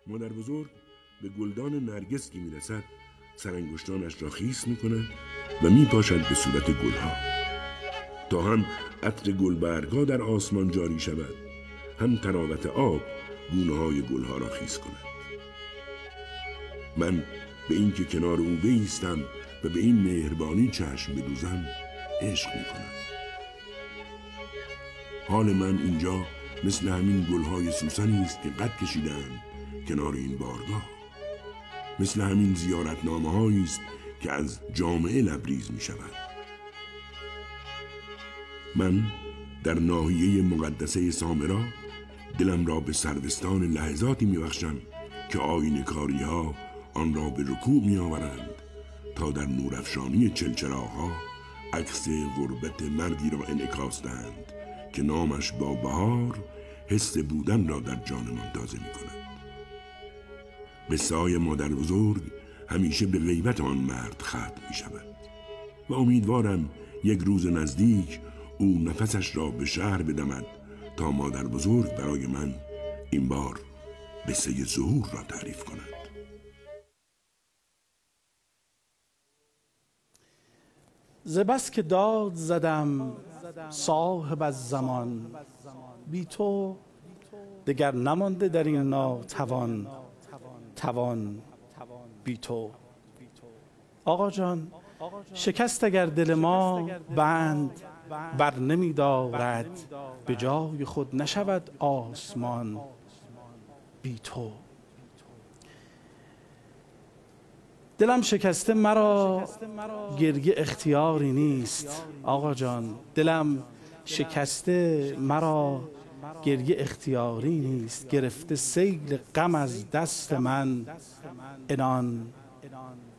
مادر بزرگ به گلدان نرگس که میرسد سرانگشتانش را خیس میکند و میپاشد به صورت گلها تا هم عطر گلبرگها در آسمان جاری شود، هم تراوت آب گونه های گلها را خیس کند. من به این که کنار او بایستم و به این مهربانی چشم بدوزم عشق میکنم. حال من اینجا مثل همین گلهای سوسنی است که قد کشیدند کنار این بارگاه، مثل همین زیارتنامه هایی است که از جامعه لبریز می شود. من در ناحیه مقدسه سامرا دلم را به سروستان لحظاتی می بخشم که آینه کاری ها آن را به رکوع می آورند تا در نورافشانی چلچراغ‌ها عکس غربت مردی را انعکاس دهند که نامش با بهار حس بودن را در جانمان تازه می کند. قصه های مادر بزرگ همیشه به غیبت آن مرد ختم می شود و امیدوارم یک روز نزدیک او نفسش را به شهر بدمد تا مادر بزرگ برای من این بار قصه ظهور را تعریف کند. ز بس که داد زدم صاحب از زمان، بی تو دگر نمانده در این ناتوان، توان بی تو. آقا جان شکست اگر دل ما بند بر نمی دارد، به جای خود نشود آسمان بی تو. دلم شکسته مرا گریه اختیاری نیست، آقا جان دلم شکسته مرا گریه اختیاری نیست، گرفته سیل غم از دست من عنان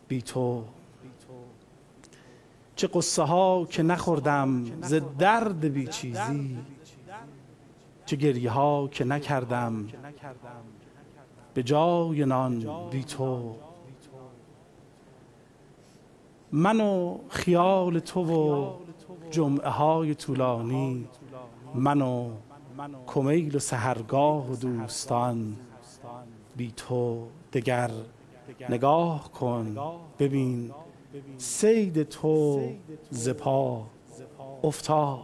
بی تو. چه قصه ها که نخوردم ز درد بی چیزی، چه گریه ها که نکردم به جای نان بی تو. من و خیال تو و جمعه های طولانی، من و کمیل و سحرگاه و دوستان بی تو. دگر نگاه کن ببین صید تو ز پا افتاد.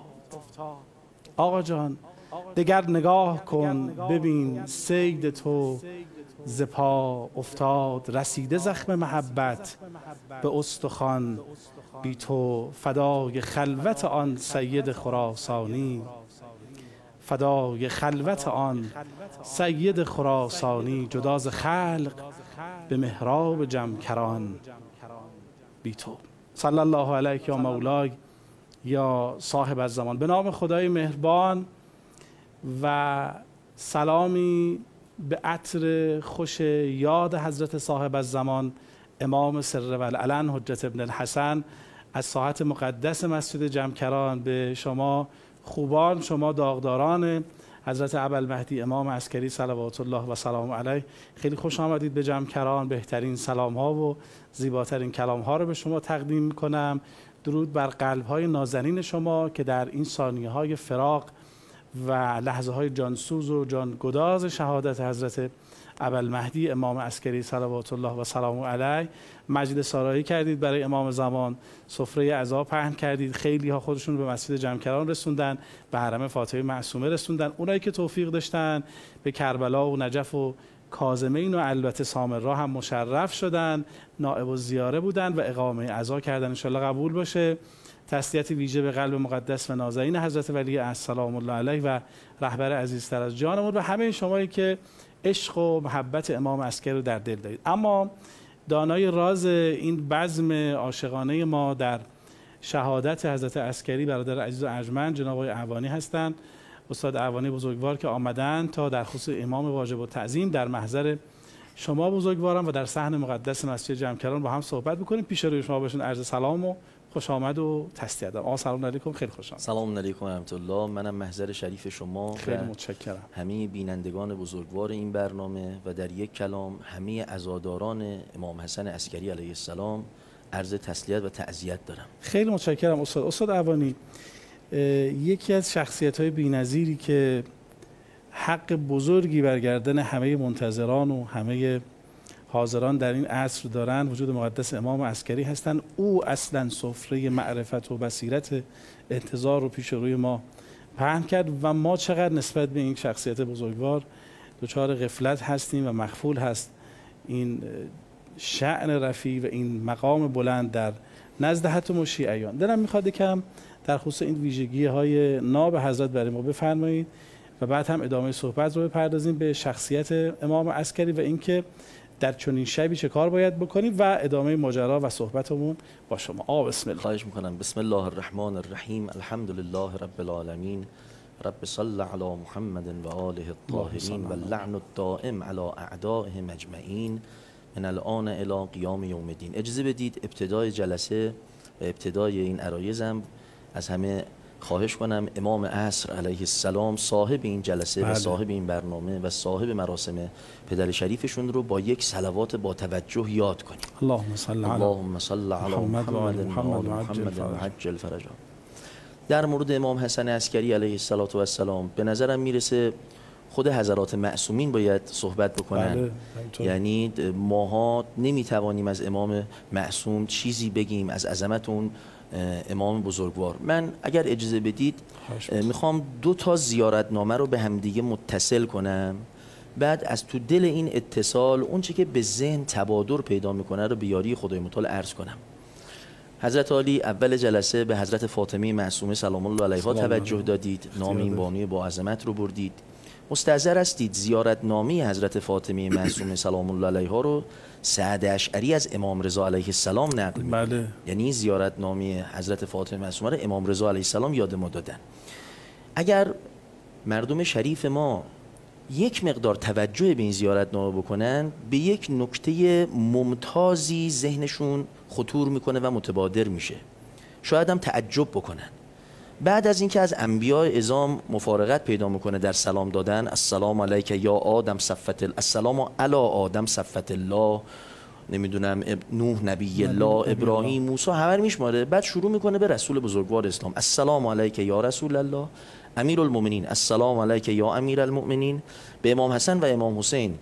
آقا جان دگر نگاه کن ببین صید تو ز پا افتاد. رسیده زخم محبت به استخوان بی تو، فدای خلوت آن سید خراسانی، فدای خلوت آن سید خراسانی، جداز خلق به محراب جمکران بی تو. صلی الله علیک یا مولای یا صاحب الزمان. به نام خدای مهربان و سلامی به عطر خوش یاد حضرت صاحب الزمان امام سر و العلن حجت ابن الحسن از ساحت مقدس مسجد جمکران به شما خوبان، شما داغداران حضرت ابوالمهدی امام عسکری صلوات الله و سلام علیه، خیلی خوش آمدید به جمکران. بهترین سلام ها و زیباترین کلام ها رو به شما تقدیم کنم. درود بر قلب های نازنین شما که در این ثانیه های فراق و لحظه های جانسوز و جانگداز شهادت حضرت ابوالمهدی امام عسکری صلوات الله و سلام علیه مجلس آرایی کردید برای امام زمان، سفره عزا پهن کردید. خیلی ها خودشون به مسجد جمکران رسوندن، به حرم فاطمه معصومه رسوندن. اونایی که توفیق داشتن به کربلا و نجف و کاظمین و البته سامرا هم مشرف شدن، نائب الزیاره بودن و اقامه عزا کردن. ان شاء الله قبول باشه. تسلیت ویژه به قلب مقدس و نازنین حضرت ولی السلام الله علیه و رهبر عزیزتر از جانمون و همه شمایی که عشق و محبت امام عسکری رو در دل دارید. اما دانای راز این بزم عاشقانه ما در شهادت حضرت عسکری برادر عزیز و ارجمند جناب آقای اعوانی هستند، استاد اعوانی بزرگوار که آمدن تا در خصوص امام واجب التعظیم در محضر شما بزرگواران و در صحن مقدس مسجد جمکران با هم صحبت بکنیم. پیش روی شما باشون عرض سلام و خوش آمد و تسلیت دارم. آقا سلام علیکم، خیلی خوش آمد. سلام علیکم و رحمت الله. منم محضر شریف شما خیلی متشکرم. همه بینندگان بزرگوار این برنامه و در یک کلام همه عزاداران امام حسن عسکری علیه السلام عرض تسلیت و تعزیت دارم. خیلی متشکرم استاد اعوانی. یکی از شخصیت‌های بی‌نظیری که حق بزرگی بر گردن همه منتظران و همه حاضران در این عصر دارن. وجود مقدس امام عسکری هستند. او اصلا سفره معرفت و بصیرت انتظار رو پیش روی ما پهن کرد و ما چقدر نسبت به این شخصیت بزرگوار دچار غفلت هستیم و مغفول هست این شأن رفیع و این مقام بلند در نزد حتی ما شیعیان. دلم میخواد کم در خصوص این ویژگی های ناب حضرت برای ما بفرمایید و بعد هم ادامه صحبت رو بپردازیم به شخصیت امام عسکری و اینکه در چنین شبی چه کار باید بکنیم و ادامه ماجرا و صحبتمون با شما. بسم الله. خواهش میکنم. بسم الله الرحمن الرحیم. الحمد لله رب العالمین. رب صل علی محمد و آله الطاهرین و اللعن الدائم علی اعدائهم اجمعین من الان الی قیام یوم الدین. اجازه بدید ابتدای جلسه و ابتدای این عرایزم از همه خواهش کنم امام عصر علیه السلام صاحب این جلسه و صاحب این برنامه و صاحب مراسم پدر شریفشون رو با یک صلوات با توجه یاد کنیم. اللهم صل علی محمد و محمد و عجل فرجه. در مورد امام حسن عسکری علیه السلام به نظرم میرسه خود حضرات معصومین باید صحبت بکنن. یعنی ماها نمیتوانیم از امام معصوم چیزی بگیم از عظمت اون امام بزرگوار. من اگر اجازه بدید میخوام 2 زیارتنامه رو به همدیگه متصل کنم، بعد از تو دل این اتصال اون چه که به ذهن تبادر پیدا میکنه رو به یاری خدای متعال عرض کنم. حضرت علی اول جلسه به حضرت فاطمه معصومه سلام الله علیها توجه دادید، نام این بانوی با عظمت رو بردید. مستحضر هستید زیارتنامه حضرت فاطمه معصومه سلام الله علیها رو سعد اشعری از امام رضا علیه السلام نقل می‌کنه. یعنی زیارتنامه حضرت فاطمه معصومه رو امام رضا علیه السلام یاد ما دادن. اگر مردم شریف ما یک مقدار توجه به این زیارتنامه بکنن، به یک نکته ممتازی ذهنشون خطور میکنه و متبادر میشه. شاید هم تعجب بکنن. بعد از اینکه از انبیاء عظام مفارقت پیدا میکنه در سلام دادن، السلام علیک یا آدم صفت السلام علی آدم صفت الله، نمیدونم نوح نبی الله، ابراهیم، موسی، همه رو میشماره. بعد شروع میکنه به رسول بزرگوار اسلام، السلام علیک یا رسول الله امیر المؤمنین، السلام علیک یا امیر المؤمنین. به امام حسن و امام حسین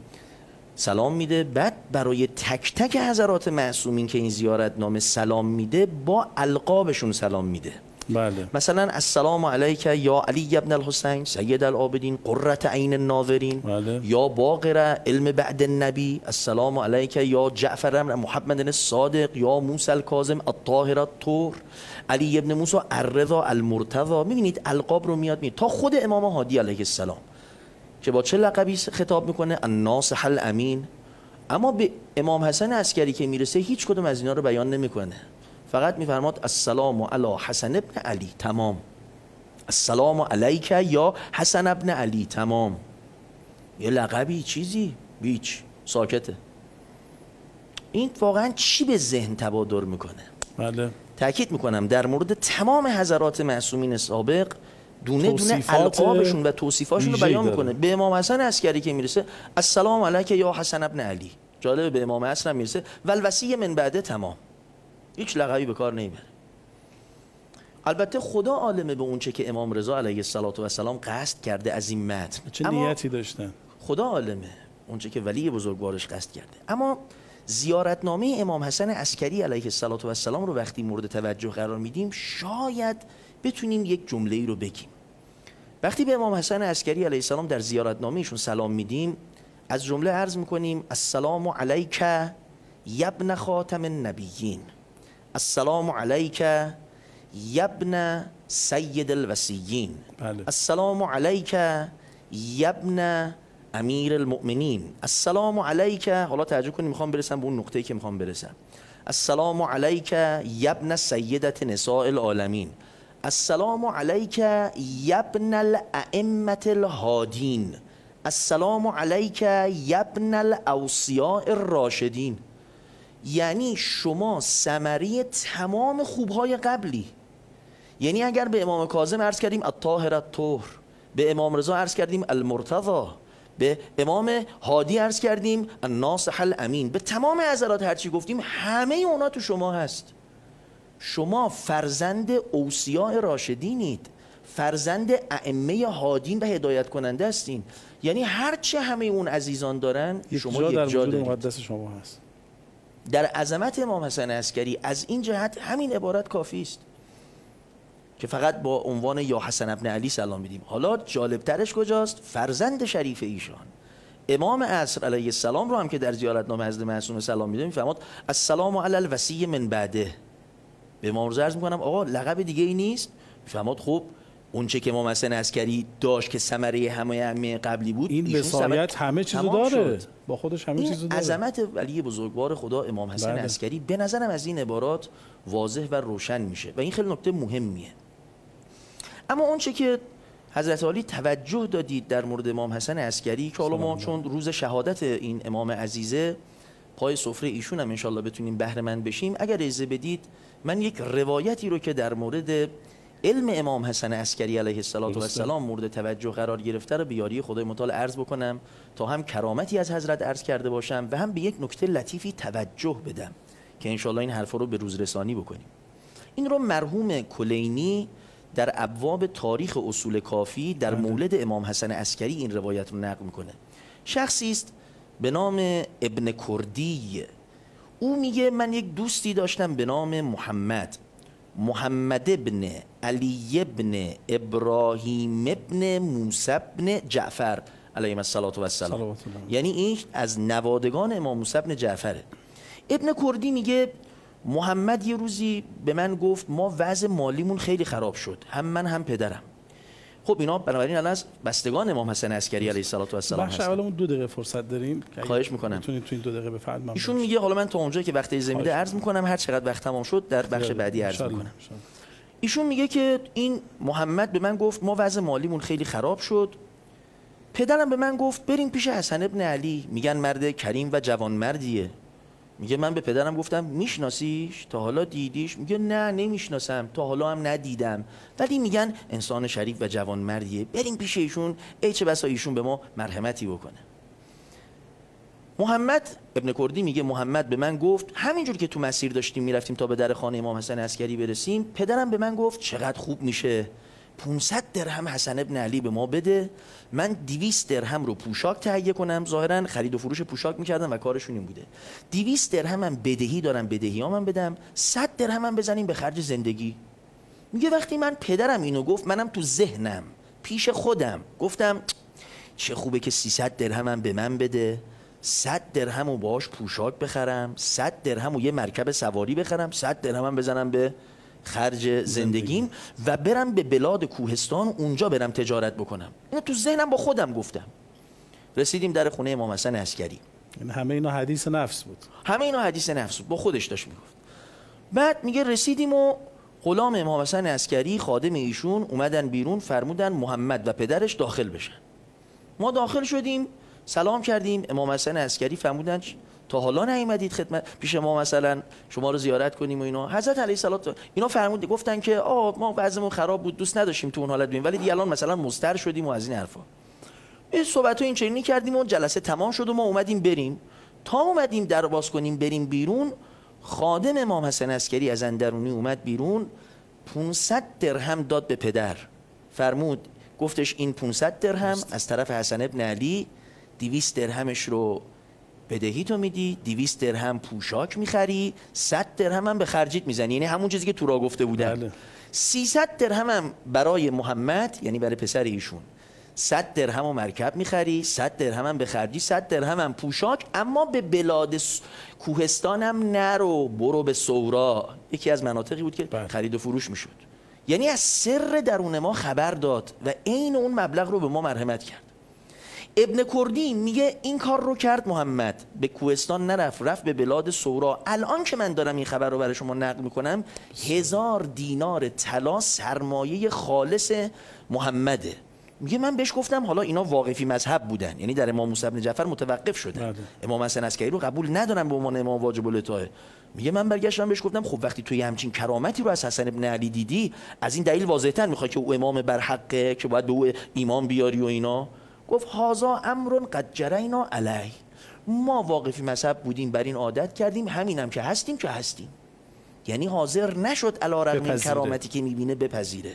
سلام میده. بعد برای تک تک حضرات معصومین که این زیارتنامه سلام میده با القابشون سلام میده. بله. مثلا السلام علیک یا علی ابن الحسین سید العابدین قرة عین الناظرین. بله. یا باقر علم بعد النبی السلام علیک یا جعفر محمد الصادق یا موسی الکاظم الطاهر الطهر علی ابن موسی الرضا المرتضی. میبینید القاب رو میاد تا خود امام هادی علیه السلام که با چه لقبی خطاب میکنه؟ الناصح الامین. اما به امام حسن عسکری که میرسه هیچ کدوم از اینا رو بیان نمیکنه، فقط میفرماد السلام علی حسن ابن علی، تمام. السلام علیک یا حسن ابن علی، تمام. یه لقبی چیزی بیچ ساکته. این واقعا چی به ذهن تبادر میکنه؟ بله. تأکید میکنم در مورد تمام حضرات معصومین سابق دونه دونه القابشون و توصیفاشون رو بیان میکنه. به امام حسن عسکری که میرسه السلام علیک یا حسن ابن علی. جالبه به امام حسن میرسه والوصی من بعده، تمام. هیچ لقبی به کار نمیبره. البته خدا عالمه به اون چه که امام رضا علیه السلام قصد کرده از این متن، چه نیتی داشتن. خدا عالمه اون چه که ولی بزرگوارش قصد کرده. اما زیارتنامه امام حسن عسکری علیه السلام رو وقتی مورد توجه قرار میدیم شاید بتونیم یک جمله ای رو بگیم. وقتی به امام حسن عسکری علیه السلام در زیارتنامهشون سلام میدیم، از جمله عرض میکنیم السلام علیک یبن خاتم النبیین، السلام علیک یبن سید الوصیین، السلام علیک یبن امیر المؤمنین، السلام علیک. حالا تعجب کنید میخوام برسم به اون نقطه‌ای که میخوام برسم. السلام علیک یبن سیدت نساء العالمین، السلام علیک یبن الائمة الهادین، السلام علیک یبن الاوصیاء الراشدین. یعنی شما ثمره تمام خوبهای قبلی. یعنی اگر به امام کاظم عرض کردیم الطاهر الطهر، به امام رضا عرض کردیم المرتضی، به امام هادی عرض کردیم الناصح الامین، به تمام حضرات هرچی گفتیم همه اونا تو شما هست. شما فرزند اوصیاء راشدینید، فرزند ائمه هادین و هدایت کننده هستین. یعنی هرچه همه اون عزیزان دارن شما یک جا دارید. مقدس شما هست. در عظمت امام حسن عسکری از این جهت همین عبارت کافی است که فقط با عنوان یا حسن ابن علی سلام میدیم. حالا جالبترش کجاست؟ فرزند شریف ایشان امام عصر علیه السلام رو هم که در زیارتنامه حضرت معصوم سلام میده میفرماد السلام علی الوصی من بعده. به امام عرض میکنم آقا لقب دیگه ای نیست؟ میفرماد خب اون چه که امام حسن عسکری داشت که ثمره همه قبلی بود، این وصایت همه چیزو داره، با خودش همه چیزو داره. عظمت ولی بزرگوار خدا امام حسن عسکری به نظرم از این عبارات واضح و روشن میشه و این خیلی نکته مهمیه. اما اون چه که حضرت علی توجه دادید در مورد امام حسن عسکری که حالا ما چون روز شهادت این امام عزیزه پای سفره ایشون هم انشالله بتونیم بهره مند بشیم، اگر اجازه بدید من یک روایتی رو که در مورد علم امام حسن عسکری علیه السلام مورد توجه قرار گرفته رو به یاری خدای متعال عرض بکنم تا هم کرامتی از حضرت عرض کرده باشم و هم به یک نکته لطیفی توجه بدم که انشالله این حرفا رو به روز رسانی بکنیم. این رو مرحوم کلینی در ابواب تاریخ اصول کافی در مولد امام حسن عسکری این روایت رو نقل میکنه. شخصی است به نام ابن کردی. او میگه من یک دوستی داشتم به نام محمد ابن علی ابن ابراهیم ابن موسی ابن جعفر علیهم السلام. یعنی این از نوادگان امام موسی ابن جعفره. ابن کردی میگه محمد یه روزی به من گفت ما وضع مالیمون خیلی خراب شد، هم من هم پدرم. خب اینا بنابراین الان از بستگان امام حسن عسکری علیه السلام هستن. اولمون 2 دقیقه فرصت داریم، خواهش میکنم میتونید تو این 2 دقیقه بفرمایید. ایشون میگه حالا من تا اونجایی که وقت زمینه عرض میکنم، هر چقدر وقت تمام شد در بخش بعدی عرض میکنم. ایشون میگه که این محمد به من گفت ما وضع مالیمون خیلی خراب شد، پدرم به من گفت بریم پیش حسن ابن علی، میگن مرد کریم و جوان مردیه. میگه من به پدرم گفتم میشناسیش؟ تا حالا دیدیش؟ میگه نه نمیشناسم، تا حالا هم ندیدم، ولی میگن انسان شریف و جوان مردیه، بریم پیش ایشون، ای چه بسا ایشون به ما مرحمتی بکنه. محمد ابن کردی میگه محمد به من گفت همینجور که تو مسیر داشتیم میرفتیم تا به در خانه امام حسن عسکری برسیم، پدرم به من گفت چقدر خوب میشه 500 درهم حسن ابن علی به ما بده، من 200 درهم رو پوشاک تهیه کنم. ظاهرا خرید و فروش پوشاک میکردن و کارشون این بوده. 200 درهم هم بدهی دارم، بدهیامم بدم، 100 درهم هم بزنیم به خرج زندگی. میگه وقتی من پدرم اینو گفت، منم تو ذهنم پیش خودم گفتم چه خوبه که 300 درهم هم به من بده، 100 درهم رو باهاش پوشاک بخرم، 100 درهم رو یه مرکب سواری بخرم، 100 درهم هم بزنم به خرج زندگیم و برم به بلاد کوهستان، اونجا برم تجارت بکنم. اینو تو ذهنم با خودم گفتم. رسیدیم در خونه امام حسن عسکری. این همه اینا حدیث نفس بود. همه اینا حدیث نفس بود، با خودش داشت میگفت. بعد میگه رسیدیم و غلام امام حسن عسکری خادم ایشون اومدن بیرون، فرمودن محمد و پدرش داخل بشن. ما داخل شدیم، سلام کردیم. امام حسن عسکری فرمودن تا حالا نیومدید خدمت پیش ما مثلا شما رو زیارت کنیم و اینا؟ حضرت علیه السلام اینا فرمود گفتن که ما وضعمون خراب بود، دوست نداشتیم تو اون حالت بیم، ولی دیگه الان مثلا مضطر شدیم و از این حرفا. این صحبتو این چنینی کردیم و جلسه تمام شد و ما اومدیم بریم. تا اومدیم در باز کنیم بریم بیرون، خادم امام حسن عسکری از اندرونی اومد بیرون، 500 درهم داد به پدر. فرمود گفتش این 500 درهم از طرف حسن ابن علی، 200 درهمش رو بدهی تو میدی، 200 درهم پوشاک میخری، 100 درهم هم به خرجیت میزنی، یعنی همون چیزی که تو را گفته بودن. بله. 300 درهم هم برای محمد، یعنی برای پسر ایشون، 100 درهم و مرکب میخری، 100 درهم هم به خرجی، 100 درهم هم پوشاک، اما به بلاد کوهستان هم نرو، برو به سورا. یکی از مناطقی بود که خرید و فروش میشد. یعنی از سر درون ما خبر داد و عین اون مبلغ رو به ما مرحمت کرد. ابن کردی میگه این کار رو کرد محمد، به کوهستان نرفت، رفت به بلاد سورا. الان که من دارم این خبر رو برای شما نقل میکنم، 1000 دینار طلا سرمایه خالص محمده. میگه من بهش گفتم حالا اینا واقفی مذهب بودن، یعنی در امام موسی بن جعفر متوقف شدن، امام حسن عسکری رو قبول ندارن به عنوان امام واجب الاطاعه. میگه من برگشتم بهش گفتم خب وقتی توی همچین کرامتی رو از حسن ابن علی دیدی، از این دلیل واضح‌تر میخوای که او امام برحقه که باید به او ایمان بیاری و اینا؟ گفت هازا امر قد جرینا علیه، ما واقفی مذهب بودیم، بر این عادت کردیم، همینم که هستیم. یعنی حاضر نشد علی رغم این کرامتی که میبینه بپذیره.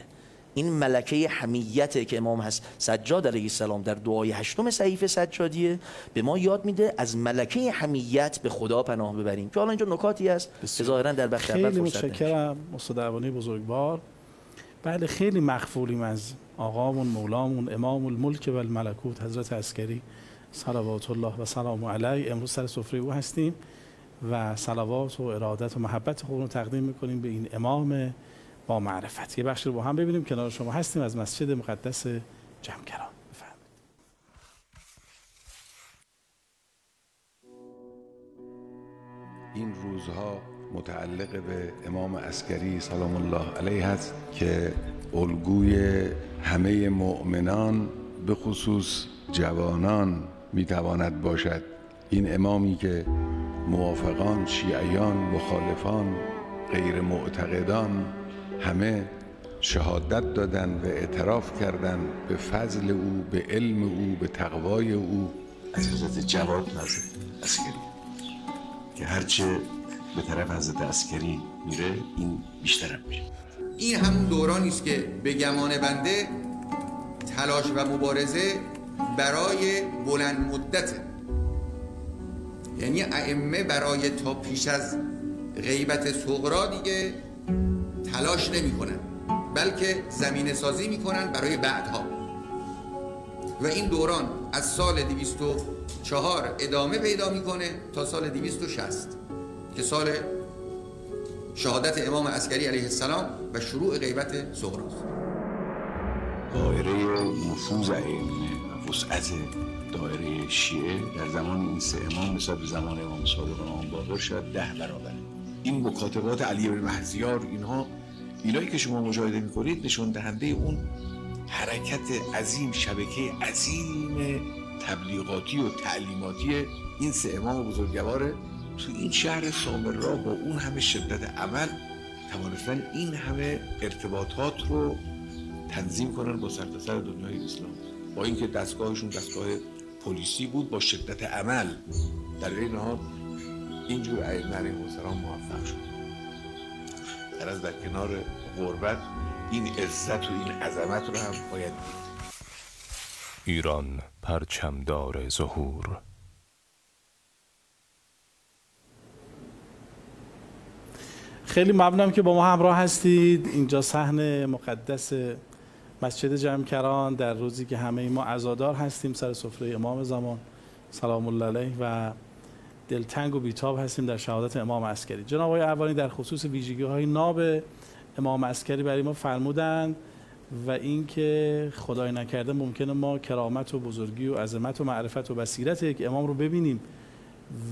این ملکه حمیته که امام سجاد علیه السلام در دعای 8 صحیفه سجادیه به ما یاد میده از ملکه حمیت به خدا پناه ببریم. که حالا اینجا نکاتی هست که ظاهرا در بخش اول خیلی متشکرم استاد اروانی بزرگوار. بله خیلی مغفولیم از آقامون مولامون امام الملک و الملکوت حضرت عسکری صلوات الله و سلام علیه. امروز سر سفره او هستیم و صلوات و ارادت و محبت خود رو تقدیم میکنیم به این امام با معرفت. یه بخش رو با هم ببینیم. کنار شما هستیم از مسجد مقدس جمکران. بفرمایید. این روزها متعلق به امام عسکری سلام الله علیه است که الگوی همه مؤمنان به خصوص جوانان میتواند باشد. این امامی که موافقان، شیعیان، مخالفان، غیر معتقدان همه شهادت دادن و اعتراف کردند به فضل او، به علم او، به تقوای او. از حضرت جواد نازل عسکری که هرچه به طرف حضرت عسکری میره این بیشتر میشه. این همون دورانی است که به گمان بنده تلاش و مبارزه برای بلند مدته، یعنی ائمه برای تا پیش از غیبت صغرا دیگه تلاش نمی کنن بلکه زمینه سازی می کنن برای بعدها. و این دوران از سال 204 ادامه پیدا میکنه تا سال 260 که سال شهادت امام عسکری علیه السلام و شروع غیبت صغراست. دایره نفوذ ائمه و وسعت دایره شیعه در زمان این 3 امام نسبت به زمان امام صادق و امام باقر شاید 10 برابره. این مکاتبات علی بن مهدیار اینایی که شما مشاهده میکنید نشون دهنده اون حرکت عظیم، شبکه عظیم تبلیغاتی و تعلیماتی این 3 امام بزرگواره. تو این شهر سامرا با اون همه شدت عمل توانستن این همه ارتباطات رو تنظیم کنن با سرتاسر دنیای اسلام، با اینکه دستگاهشون دستگاه پلیسی بود، با شدت عمل در این حال اینجور ائمه علیهم السلام موفق شد. در کنار غربت این عزت و این عظمت رو هم باید دید. ایران پرچمدار ظهور. خیلی ممنونم که با ما همراه هستید. اینجا صحن مقدس مسجد جمکران در روزی که همه ما عزادار هستیم سر سفره امام زمان سلام الله علیه و دلتنگ و بیتاب هستیم در شهادت امام عسکری. جناب آقای اروانی در خصوص ویژگی‌های ناب امام عسکری برای ما فرمودند و اینکه خدای نکرده ممکنه ما کرامت و بزرگی و عظمت و معرفت و بصیرت یک امام رو ببینیم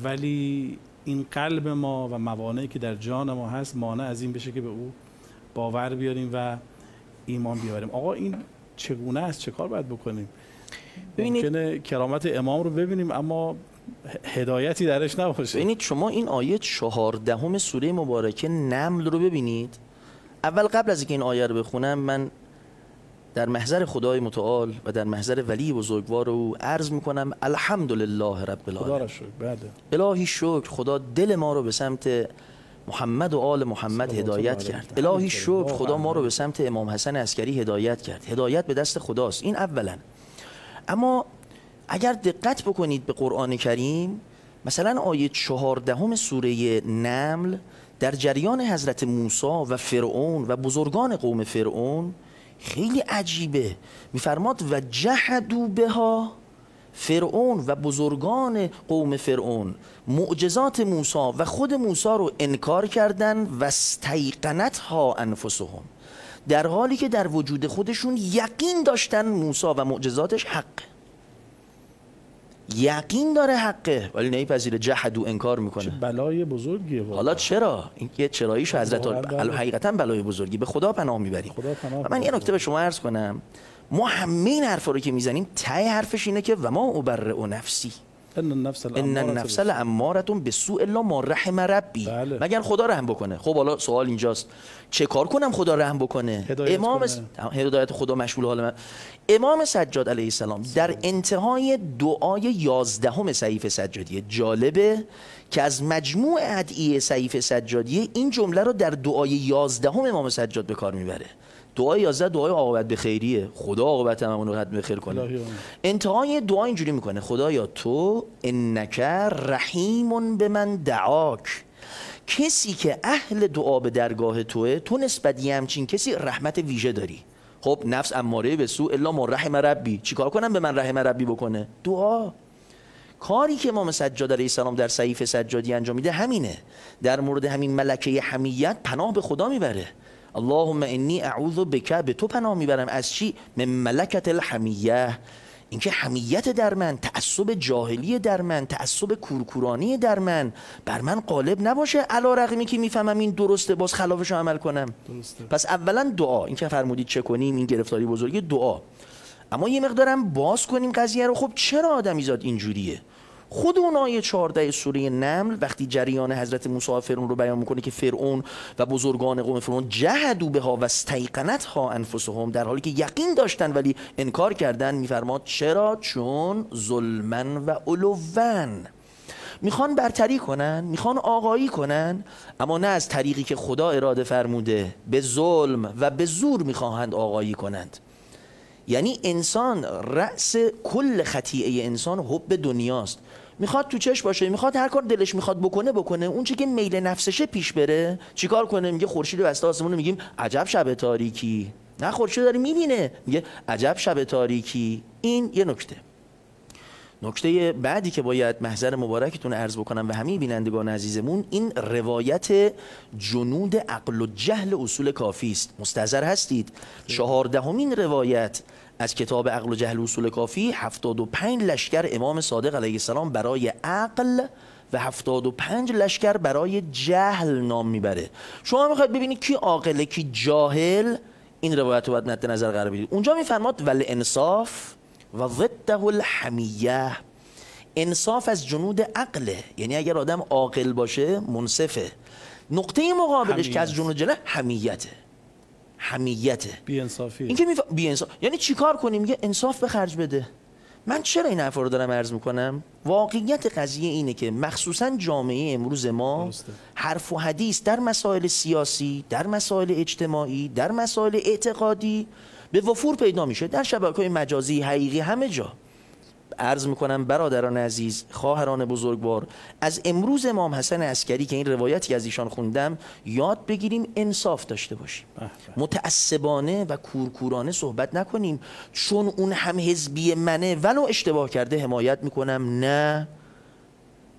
ولی این قلب ما و موانعی که در جان ما هست مانع از این بشه که به او باور بیاریم و ایمان بیاریم. آقا این چگونه است؟ چه کار باید بکنیم؟ ممکنه کرامت امام رو ببینیم اما هدایتی درش نباشه. ببینید شما این آیه 14 سوره مبارکه نمل رو ببینید. اول قبل از اینکه این آیه رو بخونم من در محضر خدای متعال و در محضر ولی بزرگوار او عرض میکنم الحمدلله رب العالمین. الهی شکر خدا دل ما رو به سمت محمد و آل محمد هدایت کرد. الهی شکر خدا ما رو به سمت امام حسن عسکری هدایت کرد. هدایت به دست خداست. این اولا. اما اگر دقت بکنید به قرآن کریم مثلا آیه 14 سوره نمل در جریان حضرت موسی و فرعون و بزرگان قوم فرعون خیلی عجیبه. میفرماد و جحدوا بها، فرعون و بزرگان قوم فرعون معجزات موسی و خود موسی رو انکار کردن و استیقنتها انفسهم، در حالی که در وجود خودشون یقین داشتن موسی و معجزاتش حق، یقین داره حقه ولی نمیپذیره، جحدو انکار میکنه. چه بلای بزرگیه واقعا. حالا چرا این که چراییشو حضرت حقیقتا بلای بزرگی، به خدا پناه میبریم. من یه نکته به شما عرض کنم، ما همه این حرفا رو که میزنیم ته حرفش اینه که و ما ابرئ نفسی ان النفس لاماره بالسوء الا ما رحم ربی. مگر خدا رحم بکنه؟ خب حالا سوال اینجاست چه کار کنم خدا رحم بکنه؟ هدایت خدا مشمول حال من. امام سجاد علیه السلام در انتهای دعای 11 صحیفه سجادیه، جالبه که از مجموع ادعیه صحیفه سجادیه این جمله رو در دعای 11 امام سجاد به کار میبره. دعای 11 دعای عاقبت به خیریه، خدا عاقبت هممون رو به خیر کنه. انتهای دعا اینجوری میکنه: خدایا تو انک رحیم به من دعاک، کسی که اهل دعا به درگاه توه، تو نسبت یه همچین کسی رحمت ویژه داری. خب نفس اماره به سوء الا من رحم ربی، چیکار کنم به من رحم ربی بکنه؟ دعا. کاری که امام سجاد علیه السلام در صحیفه سجادی انجام میده همینه. در مورد همین ملکه حمیت پناه به خدا میبره. اللهم انی اعوذ بک، به تو پناه میبرم از چی؟ من ملکت الحمیه، اینکه حمیت در من، تعصب جاهلی در من، تعصب کورکورانی در من بر من غالب نباشه، علی رغمی که میفهمم این درسته باز خلافش رو عمل کنم. درسته. پس اولا دعا، این که فرمودید چه کنیم، این گرفتاری بزرگی دعا. اما یه مقدارم باز کنیم قضیه رو. خب چرا آدمیزاد اینجوریه؟ خود اون آیه 14 سوره نمل وقتی جریان حضرت موسی و فرعون رو بیان میکنه که فرعون و بزرگان قوم فرعون جهدوا بها و استیقنتها انفسهم، در حالی که یقین داشتن ولی انکار کردن، میفرماد چرا؟ چون ظلمن و علوان، میخوان برتری کنن، میخوان آقایی کنن، اما نه از طریقی که خدا اراده فرموده، به ظلم و به زور میخواهند آقایی کنند. یعنی انسان رأس کل خطیئه انسان حب دنیاست. میخواد تو چش باشه، میخواد هر کار دلش میخواد بکنه، اون چی که میل نفسشه پیش بره. چیکار کنه؟ میگه خورشید بسته آسمون، میگیم عجب شب تاریکی. نه، خورشید داره میبینه، میگه عجب شب تاریکی. این یه نکته. نکته بعدی که باید محضر مبارکتون عرض بکنم و همه بینندگان عزیزمون، این روایت جنود عقل و جهل اصول کافی است. مستحضر هستید 14مین روایت از کتاب عقل و جهل اصول کافی 75 لشکر امام صادق علیه السلام برای عقل و 75 لشکر برای جهل نام میبره. شما میخواید ببینید کی عاقله کی جاهل، این روایت رو باید مد نظر قرار بدید. اونجا میفرماد ول انصاف و ضده الحمیه، انصاف از جنود عقله، یعنی اگر آدم عاقل باشه منصفه. نقطه مقابلش که از جنود جهل حمیته، بی‌انصافی. این که بی‌انصاف یعنی چیکار کنیم؟ میگه انصاف به خرج بده. من چرا این حرفا رو دارم عرض میکنم؟ واقعیت قضیه اینه که مخصوصا جامعه امروز ما حرف و حدیث در مسائل سیاسی، در مسائل اجتماعی، در مسائل اعتقادی به وفور پیدا میشه، در شبکه‌های مجازی، حقیقی، همه جا. عرض میکنم برادران عزیز، خواهران بزرگوار، از امروز امام حسن عسکری که این روایتی از ایشان خوندم یاد بگیریم انصاف داشته باشیم. متعصبانه و کورکورانه صحبت نکنیم چون اون هم حزبی منه ولو اشتباه کرده حمایت میکنم. نه،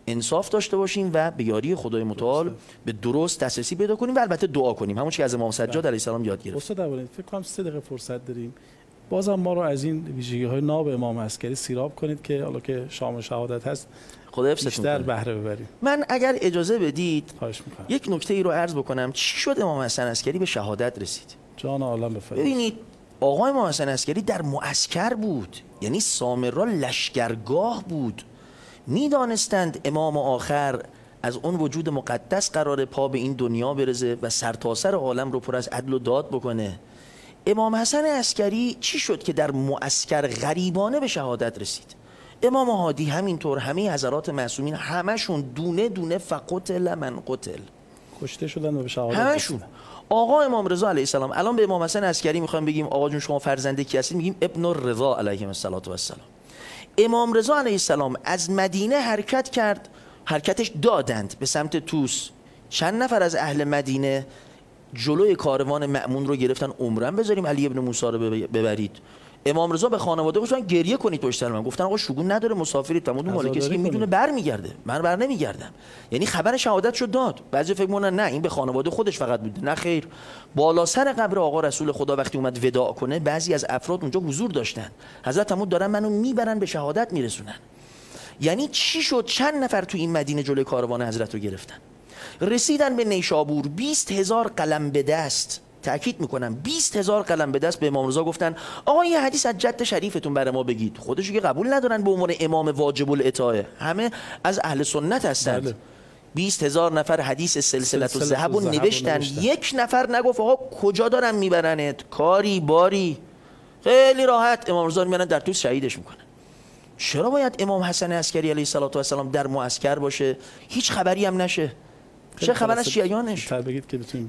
انصاف داشته باشیم و به یاری خدای متعال به درست دسترسی پیدا کنیم و البته دعا کنیم، همون چیزی که از امام سجاد علیه السلام یاد گرفتیم. استاد اولین فکر کنم 3 دقیقه فرصت داریم، بازم ما رو از این ویژگی‌های ناب امام عسکری سیراب کنید که حالا که شام شهادت هست خدا بیشتر بهره ببریم. من اگر اجازه بدید یک نکته ای رو عرض بکنم. چی شد امام حسن عسکری به شهادت رسید؟ جان عالم بفرمایید. ببینید آقای امام حسن عسکری در معسکر بود، یعنی سامرا لشکرگاه بود. میدانستند امام آخر از اون وجود مقدس قرار پا به این دنیا برزه و سرتاسر عالم رو پر از عدل و داد بکنه. امام حسن عسکری چی شد که در معسکر غریبانه به شهادت رسید؟ امام هادی همینطور، همه حضرات معصومین همشون دونه دونه فقتل من قتل کشته شدن و به شهادت همشون. آقا امام رضا علیه السلام، الان به امام حسن عسکری میخوایم بگیم آقا جون شما فرزنده کی هستید؟ میگیم ابن الرضا علیه السلام. امام رضا علیه السلام از مدینه حرکت کرد، حرکتش دادند به سمت طوس. چند نفر از اهل مدینه جلوی کاروان مأمون رو گرفتن، عمرن بذاریم علی ابن موسی رو ببرید. امام رضا به خانواده گفتن گریه کنید پشت سر من. گفتن آقا شگون نداره، مسافرید، تمام مالک کسی که میدونه برمیگرده، من بر نمیگردم. یعنی خبر شهادت شد داد. بعضی فکر میکنن نه این به خانواده خودش فقط بوده. نه خیر، بالا سر قبر آقا رسول خدا وقتی اومد وداع کنه بعضی از افراد اونجا حضور داشتن. حضرت عمود دارن منو میبرن به شهادت میرسونن. یعنی چی شد؟ چند نفر تو این مدینه جلوی کاروان حضرت رو گرفتن، رسیدن به نیشابور. 20,000 قلم به دست، تأکید میکنم 20,000 قلم به دست به امام رضا گفتن آقا یه حدیث از جد شریفتون برای ما بگید. خودشو که قبول ندارن به عنوان امام واجب الاطاعه، همه از اهل سنت هستند. 20,000 نفر حدیث سلسله الذهب رو نوشتن. یک نفر نگفت آقا کجا دارن میبرنت، کاری باری. خیلی راحت امام رضا میبرن در طوس شهیدش میکنن. چرا باید امام حسن عسکری علیه السلام در معسکر باشه هیچ خبری هم نشه؟ چه خبر از شیعیانش؟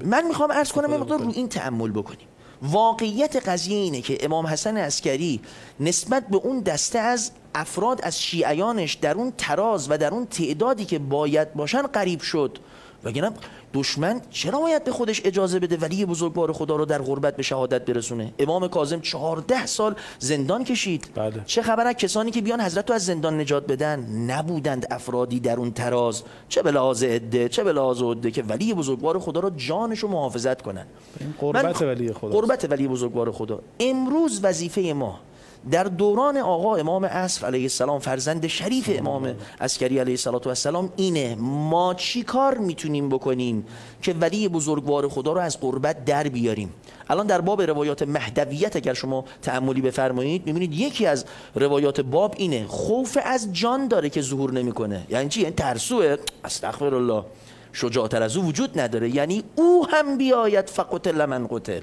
من میخوام عرض کنم یه مقدار رو این تأمل بکنیم. واقعیت قضیه اینه که امام حسن عسکری نسبت به اون دسته از افراد از شیعیانش در اون تراز و در اون تعدادی که باید باشن قریب شد. وگرنه دشمن چرا باید به خودش اجازه بده ولی بزرگوار خدا رو در غربت به شهادت برسونه؟ امام کاظم 14 سال زندان کشید. بله. چه خبر از کسانی که بیان حضرت رو از زندان نجات بدن؟ نبودند افرادی در اون تراز، چه به لحاظ عده چه به لحاظ عده، که ولی بزرگوار خدا رو جانش رو محافظت کنن. قربت ولی خدا، قربت ولی بزرگوار خدا. امروز وظیفه ما در دوران آقا امام عصر علیه السلام، فرزند شریف امام عسکری علیه السلام، اینه ما چی کار میتونیم بکنیم که ولی بزرگوار خدا رو از قربت در بیاریم. الان در باب روایات مهدویت اگر شما تأملی بفرمایید میبینید یکی از روایات باب اینه خوف از جان داره که ظهور نمیکنه. یعنی چی؟ یعنی ترسوه، استغفر الله، شجاعتر از او وجود نداره. یعنی او هم بیاید فقتل من قتل،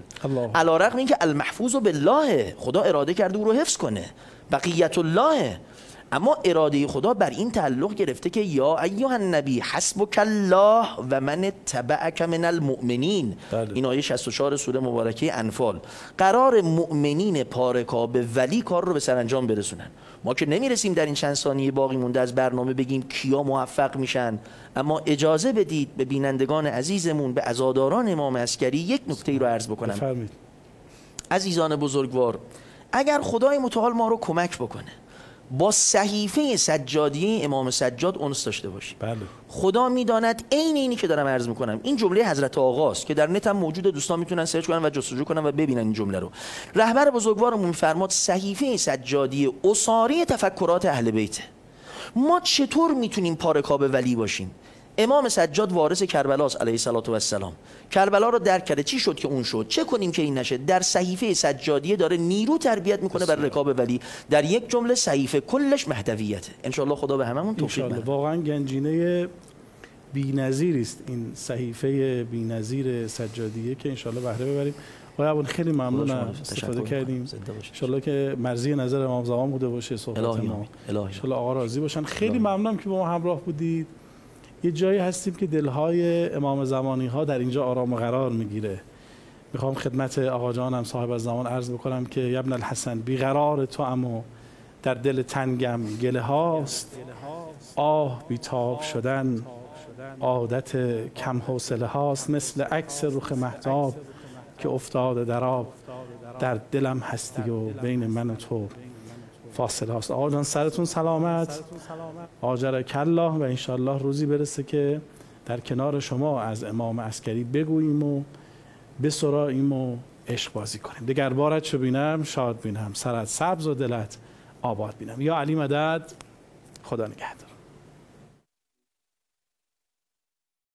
علی رغم اینکه المحفوظ بالله، خدا اراده کرده او رو حفظ کنه، بقیت الله، اما اراده خدا بر این تعلق گرفته که یا ایها النبی حسبک الله و من اتبعک من المؤمنین. این آیه 64 سوره مبارکه انفال. قرار مؤمنین پارکا به ولی کار رو به سرانجام برسونن. ما که نمیرسیم در این چند ثانیه باقی مونده از برنامه بگیم کیا موفق میشن، اما اجازه بدید به بینندگان عزیزمون، به عزاداران امام عسکری یک نکته رو عرض بکنم. بفرمید. عزیزان بزرگوار، اگر خدای متعال ما رو کمک بکنه با صحیفه سجادیه امام سجاد انس داشته باشیم. بله. خدا میداند عین اینی که دارم عرض میکنم. این جمله حضرت آقاست که در نت هم موجوده، دوستان میتونن سرچ کنن و جستجو کنن و ببینن این جمله رو. رهبر بزرگوارمون میفرماد صحیفه سجادیه اساری تفکرات اهل بیته. ما چطور میتونیم پارکاب ولی باشیم؟ امام سجاد وارث کربلاست علیه السلام. کربلا رو درک کرده، چی شد که اون شد، چه کنیم که این نشه؟ در صحیفه سجادیه داره نیرو تربیت میکنه بر رکاب ولی. در یک جمله صحیفه کلش مهدویته. ان شاء الله خدا به هممون توفیق بده. واقعا گنجینه بی‌نظیری است این صحیفه بی‌نظیر سجادیه که ان شاء الله بهره ببریم. آقای خیلی ممنونم استفاده کردیم. ان شاء الله که مرضی نظر امام زمان بوده باشه صحبت ما. ان شاء الله آقا راضی باشن. خیلی ممنونم که با ما همراه بودید. یه جایی هستیم که دلهای امام زمانی ها در اینجا آرام و قرار میگیره. میخوام خدمت آقا جانم صاحب الزمان عرض بکنم که یا ابن الحسن بیقرار تو اما در دل تنگم گله هاست، آه بیتاب شدن عادت کم حوصله هاست، مثل عکس رخ مهتاب که افتاده در آب، در دلم هستی و بین من و تو فاصله هاست. آقا جان سرتون سلامت، آجرک الله، و انشالله روزی برسه که در کنار شما از امام عسکری بگوییم و بسراییم و عشق بازی کنیم. دگر بارت چو بینم شاد بینم، سرت سبز و دلت آباد بینم. یا علی مدد، خدا نگهدار.